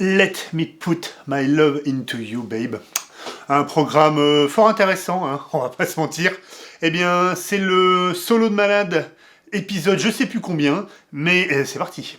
Let me put my love into you, babe. Un programme fort intéressant, hein, on va pas se mentir. Eh bien, c'est le solo de malade, épisode je sais plus combien, mais c'est parti.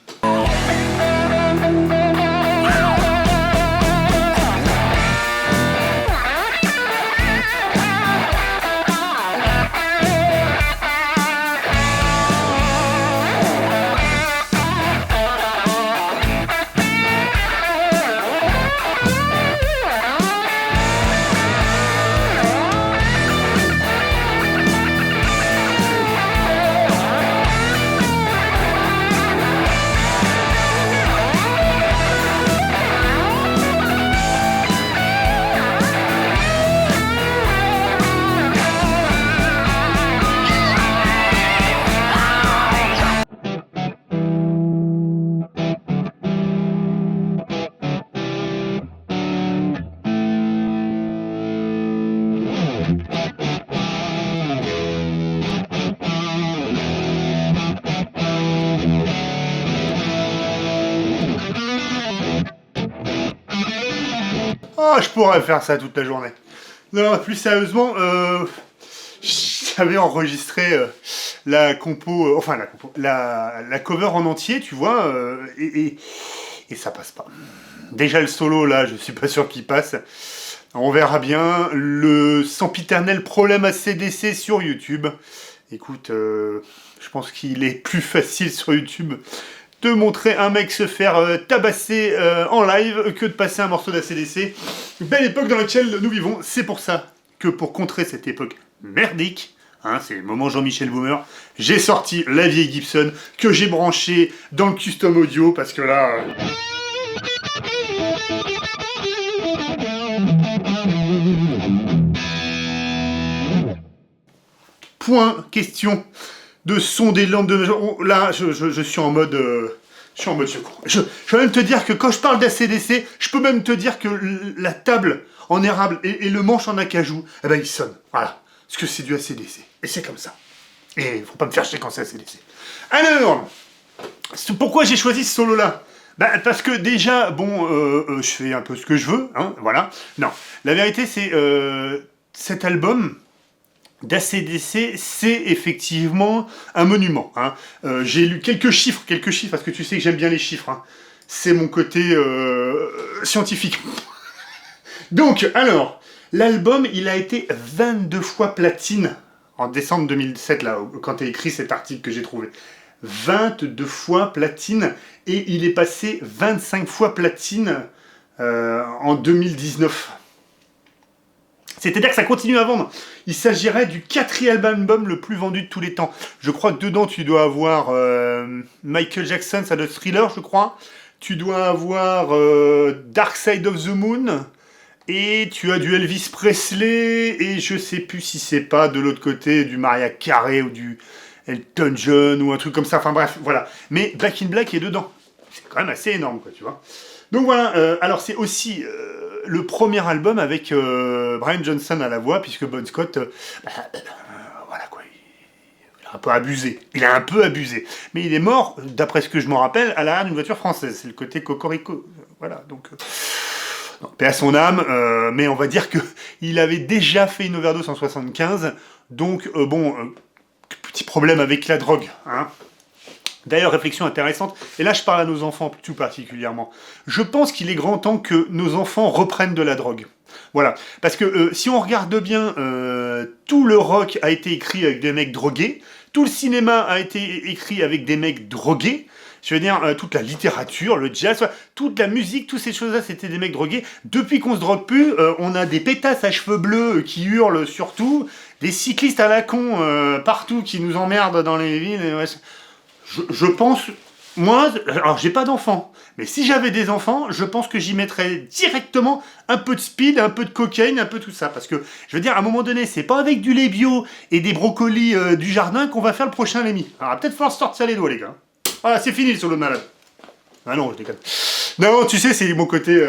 Oh, je pourrais faire ça toute la journée. Non, plus sérieusement, j'avais enregistré la compo, la cover en entier, tu vois, et ça passe pas. Déjà le solo, là, je suis pas sûr qu'il passe. On verra bien. Le sempiternel problème ACDC sur YouTube. Écoute, je pense qu'il est plus facile sur YouTube de montrer un mec se faire tabasser en live que de passer un morceau d'ACDC. Belle époque dans laquelle nous vivons. C'est pour ça que pour contrer cette époque merdique, hein, c'est le moment Jean-Michel Boomer, j'ai sorti la vieille Gibson que j'ai branchée dans le custom audio parce que là... Point, question de son des lampes de... Là, je suis en mode... je suis en mode secours. Je peux même te dire que quand je parle d'ACDC, je peux même te dire que la table en érable et le manche en acajou, eh ben, il sonne. Voilà. Parce que c'est du ACDC. Et c'est comme ça. Et faut pas me faire chier quand c'est ACDC. Alors, pourquoi j'ai choisi ce solo-là ? Bah, parce que déjà, bon, je fais un peu ce que je veux, hein, voilà. Non, la vérité, c'est... cet album... d'ACDC, c'est effectivement un monument. Hein. J'ai lu quelques chiffres, parce que tu sais que j'aime bien les chiffres. Hein. C'est mon côté scientifique. Donc, alors, l'album, il a été 22 fois platine en décembre 2007, là, quand tu as écrit cet article que j'ai trouvé. 22 fois platine, et il est passé 25 fois platine en 2019. C'est-à-dire que ça continue à vendre. Il s'agirait du 4e album le plus vendu de tous les temps. Je crois que dedans, tu dois avoir Michael Jackson, ça doit être Thriller, je crois. Tu dois avoir Dark Side of the Moon. Et tu as du Elvis Presley. Et je sais plus si c'est pas de l'autre côté du Mariah Carey ou du Elton John ou un truc comme ça. Enfin bref, voilà. Mais Back in Black est dedans. C'est quand même assez énorme, quoi, tu vois. Donc voilà, alors c'est aussi... le premier album avec Brian Johnson à la voix, puisque Bon Scott, voilà quoi, il a un peu abusé. Il a un peu abusé. Mais il est mort, d'après ce que je m'en rappelle, à l'arrière d'une voiture française. C'est le côté cocorico. Voilà, donc... paix à son âme, mais on va dire qu'il avait déjà fait une overdose en 75, donc petit problème avec la drogue, hein. D'ailleurs, réflexion intéressante, et là je parle à nos enfants tout particulièrement. Je pense qu'il est grand temps que nos enfants reprennent de la drogue. Voilà, parce que si on regarde bien, tout le rock a été écrit avec des mecs drogués, tout le cinéma a été écrit avec des mecs drogués, je veux dire, toute la littérature, le jazz, toute la musique, toutes ces choses-là, c'était des mecs drogués. Depuis qu'on se drogue plus, on a des pétasses à cheveux bleus qui hurlent surtout, des cyclistes à la con partout qui nous emmerdent dans les villes, et ouais, je pense, moi, alors j'ai pas d'enfants, mais si j'avais des enfants, je pense que j'y mettrais directement un peu de speed, un peu de cocaïne, un peu tout ça. Parce que, je veux dire, à un moment donné, c'est pas avec du lait bio et des brocolis du jardin qu'on va faire le prochain Lémi. Alors, il va peut-être falloir se sortir les doigts, les gars. Voilà, c'est fini le solo de malade. Ah non, je déconne. Non, tu sais, c'est mon côté...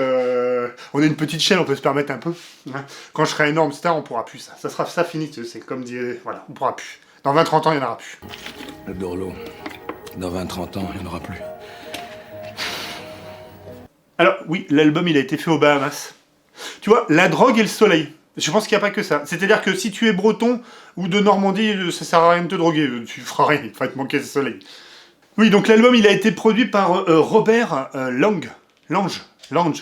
on est une petite chaîne, on peut se permettre un peu. Hein. Quand je serai énorme star, on pourra plus ça. Ça sera ça fini, tu sais, c'est comme dire... Voilà, on pourra plus. Dans 20-30 ans, il n'y en aura plus. Le Dorlo. Dans 20-30 ans, il n'y en aura plus. Alors oui, l'album il a été fait aux Bahamas. Tu vois, la drogue et le soleil. Je pense qu'il n'y a pas que ça. C'est-à-dire que si tu es breton ou de Normandie, ça sert à rien de te droguer. Tu feras rien, il va te manquer le soleil. Oui, donc l'album il a été produit par Robert Lange,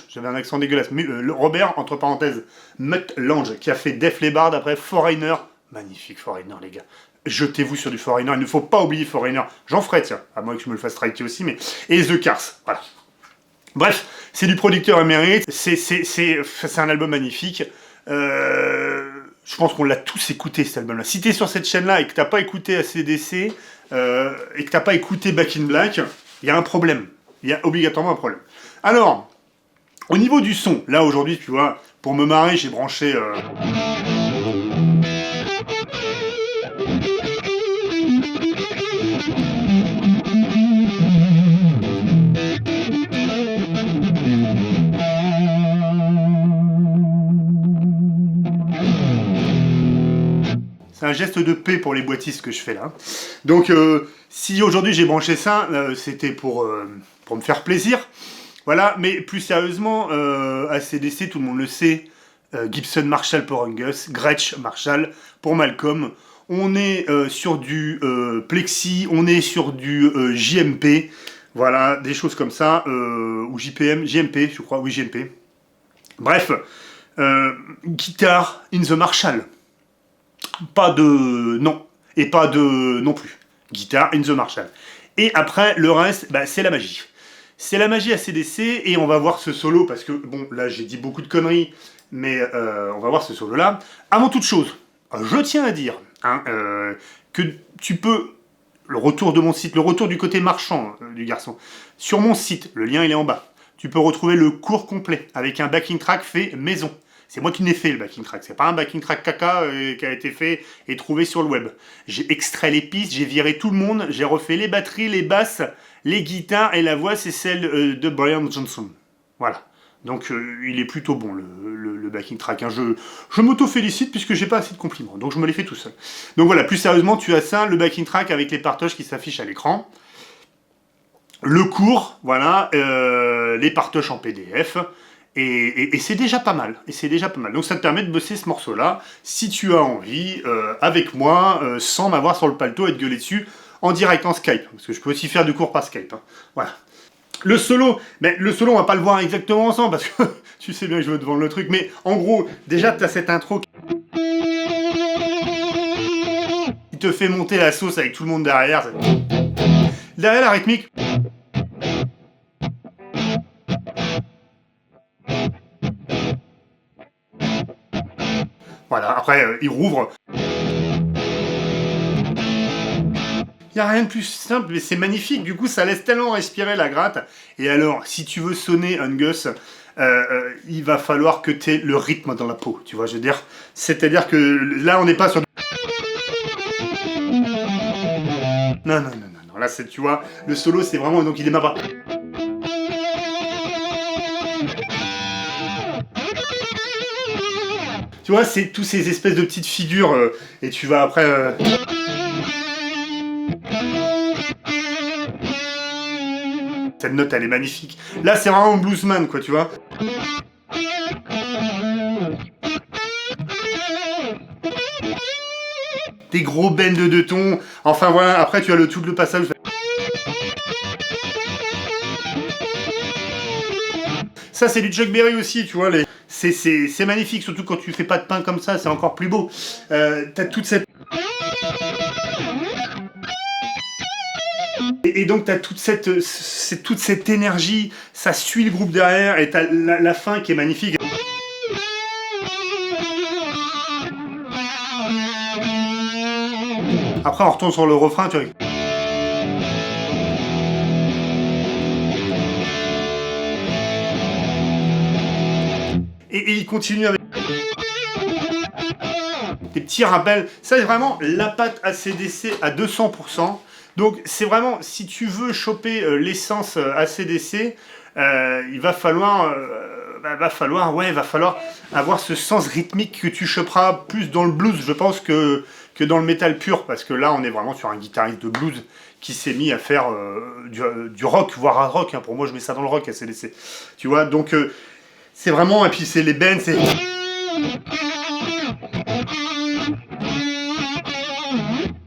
j'avais un accent dégueulasse. Robert, entre parenthèses, Mutt Lange, qui a fait Def Leppard après Foreigner. Magnifique Foreigner, les gars. Jetez-vous sur du Foreigner, il ne faut pas oublier Foreigner. J'en ferai, tiens, à moins que je me le fasse striker aussi, mais... Et The Cars, voilà. Bref, c'est du producteur émérite, c'est un album magnifique. Je pense qu'on l'a tous écouté, cet album-là. Si t'es sur cette chaîne-là et que t'as pas écouté ACDC, et que t'as pas écouté Back in Black, il y a un problème. Il y a obligatoirement un problème. Alors, au niveau du son, là aujourd'hui, tu vois, pour me marrer, j'ai branché... C'est un geste de paix pour les boîtistes que je fais là. Donc, si aujourd'hui j'ai branché ça, c'était pour me faire plaisir. Voilà, mais plus sérieusement, ACDC, tout le monde le sait, Gibson Marshall pour Angus, Gretsch Marshall pour Malcolm. On est sur du Plexi, on est sur du JMP, voilà, des choses comme ça, ou JPM, JMP, je crois, oui, JMP. Bref, guitare in the Marshall. Pas de non, et pas de non plus. Guitare in the Marshall. Et après, le reste, bah, c'est la magie. C'est la magie ACDC, et on va voir ce solo, parce que, bon, là, j'ai dit beaucoup de conneries, mais on va voir ce solo-là. Avant toute chose, je tiens à dire hein, que tu peux, le retour de mon site, le retour du côté marchand du garçon, sur mon site, le lien il est en bas, tu peux retrouver le cours complet, avec un backing track fait maison. C'est moi qui n'ai fait le backing track, c'est pas un backing track caca qui a été fait et trouvé sur le web. J'ai extrait les pistes, j'ai viré tout le monde, j'ai refait les batteries, les basses, les guitares et la voix c'est celle de Brian Johnson. Voilà. Donc il est plutôt bon le backing track. Hein. Je m'auto-félicite puisque j'ai pas assez de compliments, donc je me les fais tout seul. Donc voilà, plus sérieusement, tu as ça, le backing track avec les partages qui s'affichent à l'écran. Le cours, voilà, les partages en PDF. Et c'est déjà pas mal. Et c'est déjà pas mal. Donc ça te permet de bosser ce morceau-là, si tu as envie, avec moi, sans m'avoir sur le paletot et te gueuler dessus, en direct, en Skype. Parce que je peux aussi faire du cours par Skype. Hein. Voilà. Le solo, on va pas le voir exactement ensemble, parce que tu sais bien que je veux te vendre le truc, mais en gros, déjà, tu as cette intro qui te fait monter la sauce avec tout le monde derrière. Derrière la rythmique... Voilà, après, il rouvre. Il n'y a rien de plus simple, mais c'est magnifique. Du coup, ça laisse tellement respirer la gratte. Et alors, si tu veux sonner Angus, il va falloir que tu aies le rythme dans la peau. Tu vois, je veux dire. C'est-à-dire que là, on n'est pas sur... Non. Là, c'est, tu vois, le solo, c'est vraiment... Donc, il démarre pas... Tu vois, c'est tous ces espèces de petites figures, et tu vas après... Cette note, elle est magnifique. Là, c'est vraiment un bluesman, quoi, tu vois. Des gros bends de deux tons. Enfin, voilà, après, tu as tout le passage... Ça, c'est du Chuck Berry aussi, tu vois. C'est magnifique, surtout quand tu fais pas de pain comme ça, c'est encore plus beau. T'as toute cette... Et donc t'as toute cette énergie, ça suit le groupe derrière, et t'as la fin qui est magnifique. Après on retourne sur le refrain, tu vois. Et il continue avec des petits rappels. Ça, c'est vraiment la patte ACDC à 200%. Donc, c'est vraiment, si tu veux choper l'essence ACDC, il va falloir avoir ce sens rythmique que tu choperas plus dans le blues, je pense, que que dans le métal pur, parce que là, on est vraiment sur un guitariste de blues qui s'est mis à faire du rock, voire hard rock. Hein. Pour moi, je mets ça dans le rock, AC/DC. Tu vois, donc c'est vraiment... Et puis c'est les bends, c'est...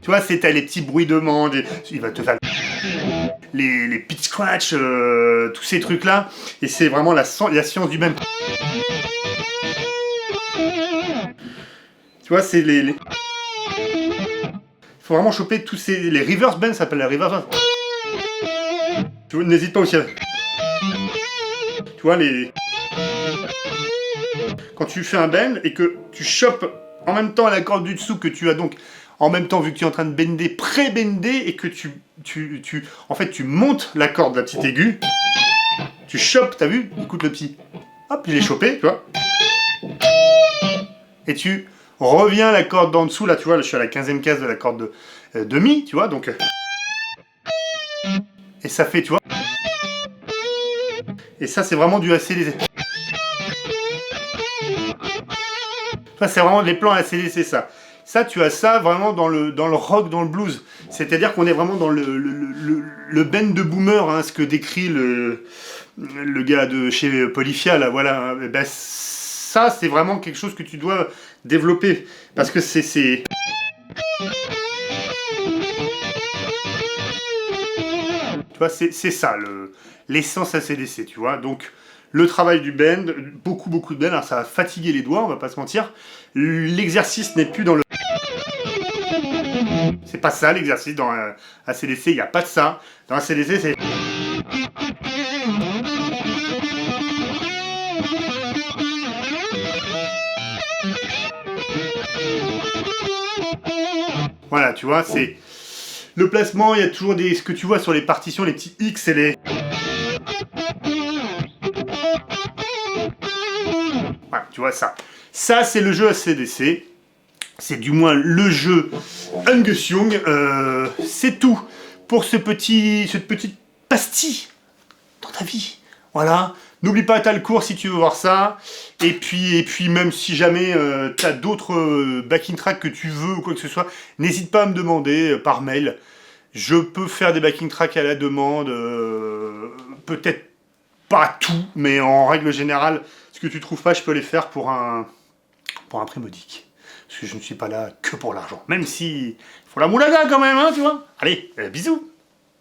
Tu vois, t'as les petits bruits de mandes, il va te faire les pitch scratch, tous ces trucs-là. Et c'est vraiment la science du bend. Tu vois, c'est les... Faut vraiment choper tous ces... Les reverse bends, ça s'appelle la reverse bend. Tu vois, n'hésite pas aussi à... Tu vois, les... Quand tu fais un bend et que tu chopes en même temps la corde du dessous que tu as donc... En même temps, vu que tu es en train de bender, pré-bender, et que en fait, tu montes la corde de la petite aiguë, tu chopes, t'as vu? Écoute le petit. Hop, il est chopé, tu vois. Et tu reviens la corde d'en dessous, là, tu vois, là, je suis à la 15e case de la corde de mi, tu vois, donc... Et ça fait, tu vois... Et ça, c'est vraiment du AC/DC. C'est vraiment les plans AC/DC, ça. Ça, tu as ça vraiment dans le rock, dans le blues. C'est-à-dire qu'on est vraiment dans le bend de boomer, hein, ce que décrit le gars de chez Polyphia, là, voilà. Et ben, ça, c'est vraiment quelque chose que tu dois développer. Parce que c'est... Tu vois, c'est ça, l'essence AC/DC, tu vois. Donc, le travail du bend, beaucoup de bend, alors ça va fatiguer les doigts, on va pas se mentir. L'exercice n'est plus dans le... C'est pas ça l'exercice dans AC/DC, il n'y a pas de ça. Dans AC/DC, c'est... Voilà, tu vois, c'est... Le placement, il y a toujours des... Ce que tu vois sur les partitions, les petits X et les... Voilà, tu vois ça. Ça, c'est le jeu AC/DC. C'est du moins le jeu Angus Young. C'est tout pour cette petite pastille dans ta vie. Voilà. N'oublie pas, t'as le cours si tu veux voir ça. Et puis même si jamais t'as d'autres backing tracks que tu veux ou quoi que ce soit, n'hésite pas à me demander par mail. Je peux faire des backing tracks à la demande. Peut-être pas tout, mais en règle générale, ce que tu trouves pas, je peux les faire pour un prix modique. Parce que je ne suis pas là que pour l'argent. Même si il faut la moulaga quand même, hein, tu vois. Allez, bisous.